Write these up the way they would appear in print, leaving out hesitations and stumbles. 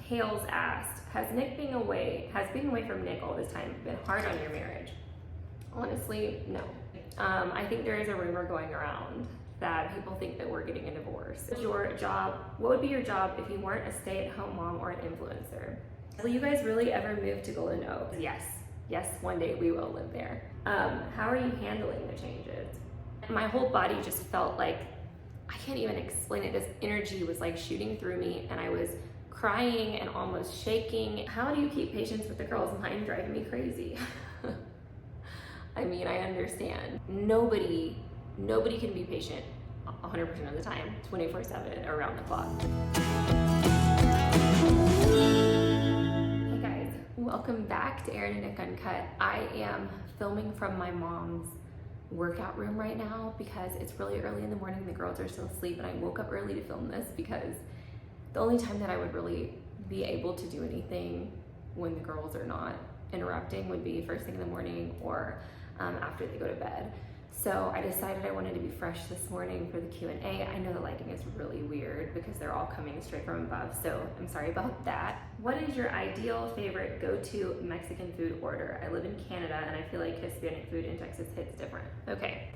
Hales asked, has being away from Nick all this time been hard on your marriage? Honestly, no. I think there is a rumor going around that people think that we're getting a divorce. What would be your job if you weren't a stay-at-home mom or an influencer? Will you guys really ever move to Golden Oaks? Yes, one day we will live there. How are you handling the changes? My whole body just felt like, I can't even explain it. This energy was like shooting through me, and I was crying and almost shaking. How do you keep patience with the girls? Mine driving me crazy. I mean, I understand. Nobody can be patient 100% of the time, 24/7, around the clock. Hey guys, welcome back to Aaryn and Nick Uncut. I am filming from my mom's workout room right now because it's really early in the morning. The girls are still asleep, and I woke up early to film this because the only time that I would really be able to do anything when the girls are not interrupting would be first thing in the morning or after they go to bed. So I decided I wanted to be fresh this morning for the Q&A. I know the lighting is really weird because they're all coming straight from above, so I'm sorry about that. What is your ideal favorite go-to Mexican food order? I live in Canada and I feel like Hispanic food in Texas hits different. Okay.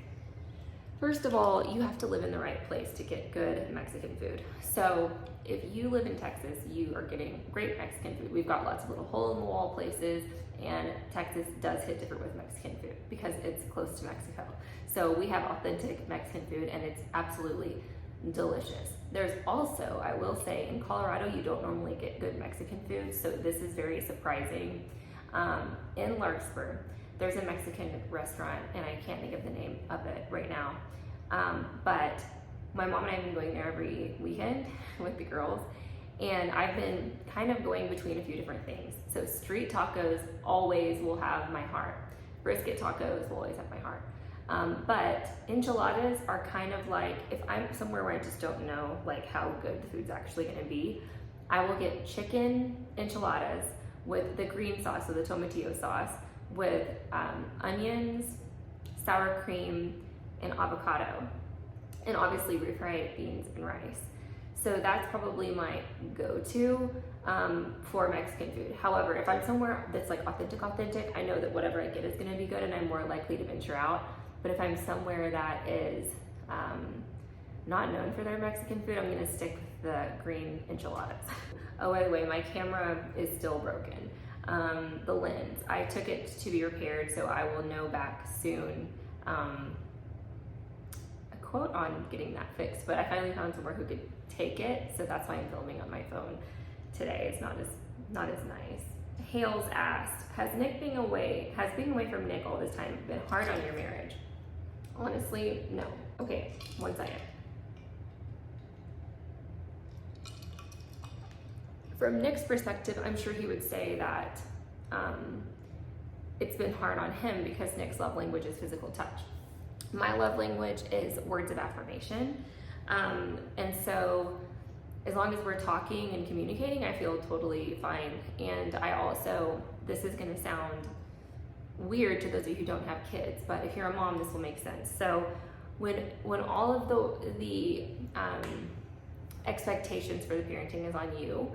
First of all, you have to live in the right place to get good Mexican food. So if you live in Texas, you are getting great Mexican food. We've got lots of little hole-in-the-wall places, and Texas does hit different with Mexican food because it's close to Mexico. So we have authentic Mexican food, and it's absolutely delicious. There's also, I will say, in Colorado, you don't normally get good Mexican food, so this is very surprising. In Larkspur, there's a Mexican restaurant, and I can't think of the name of it right now. But my mom and I have been going there every weekend with the girls, and I've been kind of going between a few different things. So street tacos always will have my heart. Brisket tacos will always have my heart. But enchiladas are kind of like, if I'm somewhere where I just don't know like how good the food's actually gonna be, I will get chicken enchiladas with the green sauce, so the tomatillo sauce, with onions, sour cream, and avocado, and obviously refried beans and rice. So that's probably my go-to for Mexican food. However, if I'm somewhere that's like authentic, I know that whatever I get is gonna be good and I'm more likely to venture out. But if I'm somewhere that is not known for their Mexican food, I'm gonna stick with the green enchiladas. Oh, by the way, my camera is still broken. The lens, I took it to be repaired, so I will know back soon a quote on getting that fixed, but I finally found somewhere who could take it, so that's why I'm filming on my phone today. It's not as nice. Hales asked, has being away from Nick all this time been hard on your marriage? Honestly, no. Okay, one second. From Nick's perspective, I'm sure he would say that it's been hard on him because Nick's love language is physical touch. My love language is words of affirmation. And so as long as we're talking and communicating, I feel totally fine. And I also, this is gonna sound weird to those of you who don't have kids, but if you're a mom, this will make sense. So when all of the expectations for the parenting is on you,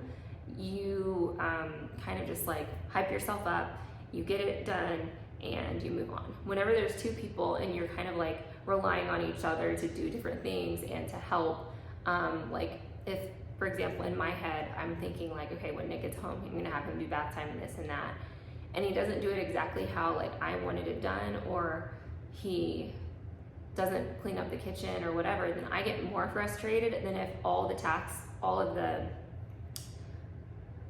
you kind of just like hype yourself up, you get it done, and you move on. Whenever there's two people and you're kind of like relying on each other to do different things and to help, like if, for example, in my head, I'm thinking like, okay, when Nick gets home, I'm gonna have him do bath time and this and that, and he doesn't do it exactly how like I wanted it done, or he doesn't clean up the kitchen or whatever, then I get more frustrated than if all of the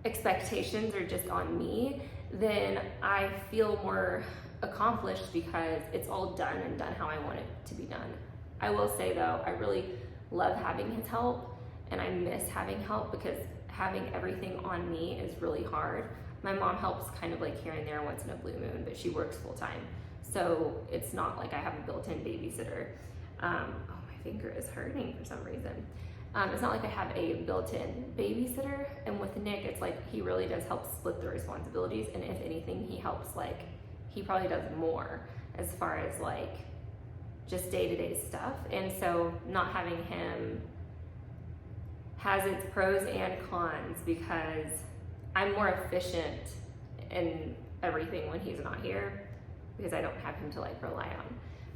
expectations are just on me. Then I feel more accomplished because it's all done and done how I want it to be done. I will say though, I really love having his help, and I miss having help because having everything on me is really hard. My mom helps kind of like here and there once in a blue moon, but she works full time. So it's not like I have a built-in babysitter. Oh, my finger is hurting for some reason. It's not like I have a built-in babysitter, and with Nick, it's like he really does help split the responsibilities, and if anything, he helps, like, he probably does more as far as like just day-to-day stuff. And so not having him has its pros and cons because I'm more efficient in everything when he's not here because I don't have him to like rely on.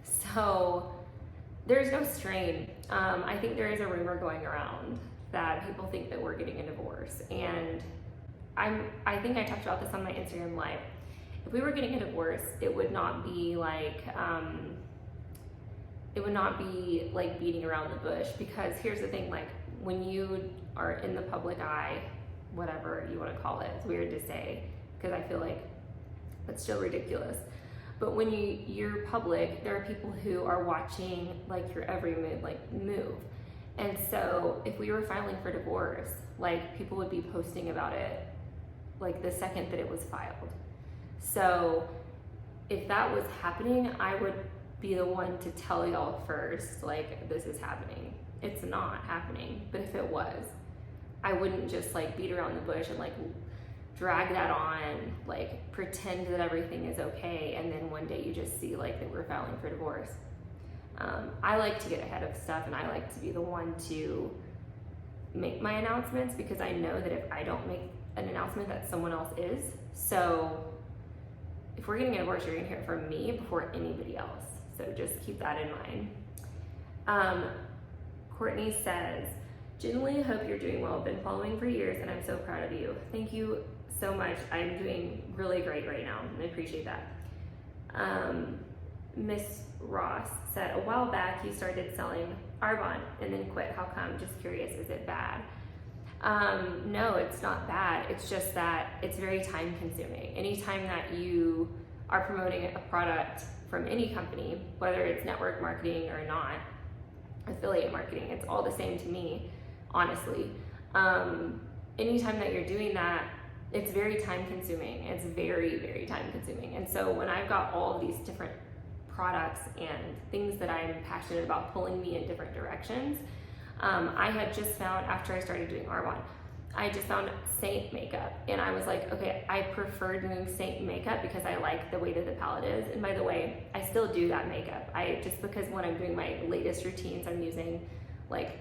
So there's no strain. I think there is a rumor going around that people think that we're getting a divorce, and I think I talked about this on my Instagram live. If we were getting a divorce, it would not be like beating around the bush, because here's the thing, like when you are in the public eye, whatever you want to call it, it's weird to say because I feel like it's still ridiculous. But when you're public, there are people who are watching like your every move. And so if we were filing for divorce, like people would be posting about it like the second that it was filed. So if that was happening, I would be the one to tell y'all first, like, this is happening. It's not happening. But if it was, I wouldn't just like beat around the bush and like drag that on, like pretend that everything is okay, and then one day you just see like that we're filing for divorce. I like to get ahead of stuff, and I like to be the one to make my announcements, because I know that if I don't make an announcement, that someone else is. So if we're getting a divorce, you're gonna hear it from me before anybody else. So just keep that in mind. Courtney says, genuinely hope you're doing well. I've been following for years and I'm so proud of you. Thank you so much. I'm doing really great right now, and I appreciate that. Miss Ross said, a while back you started selling Arbon and then quit. How come? Just curious, is it bad? No, it's not bad. It's just that it's very time consuming. Anytime that you are promoting a product from any company, whether it's network marketing or not, affiliate marketing, it's all the same to me, honestly. Anytime that you're doing that, it's very time consuming. It's very, very time consuming. And so when I've got all of these different products and things that I'm passionate about pulling me in different directions, I had just found, after I started doing Arbon, I just found Saint makeup, and I was like, okay, I prefer doing Saint makeup because I like the way that the palette is. And by the way, I still do that makeup. Just because when I'm doing my latest routines, I'm using like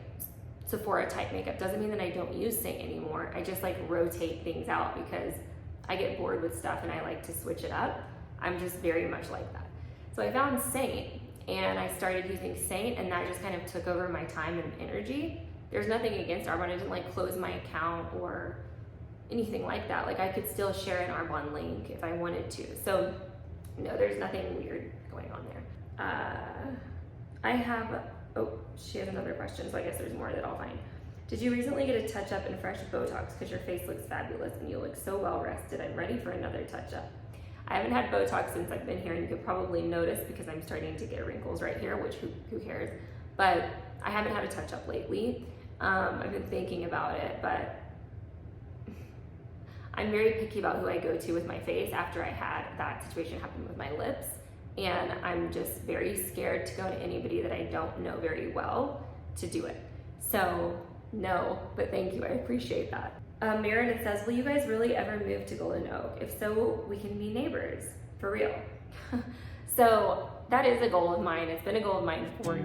Sephora type makeup, doesn't mean that I don't use Saint anymore. I just like rotate things out because I get bored with stuff and I like to switch it up. I'm just very much like that. So I found Saint, and I started using Saint, and that just kind of took over my time and energy. There's nothing against Arbon. I didn't like close my account or anything like that. Like I could still share an Arbon link if I wanted to. So no, there's nothing weird going on there. She has another question, so I guess there's more that I'll find. Did you recently get a touch up and fresh Botox? Because your face looks fabulous and you look so well rested. I'm ready for another touch up. I haven't had Botox since I've been here, and you could probably notice because I'm starting to get wrinkles right here, which who cares? But I haven't had a touch up lately. I've been thinking about it, but I'm very picky about who I go to with my face after I had that situation happen with my lips. And I'm just very scared to go to anybody that I don't know very well to do it. So no, but thank you, I appreciate that. Meredith says, will you guys really ever move to Golden Oak? If so, we can be neighbors, for real. So that is a goal of mine. It's been a goal of mine for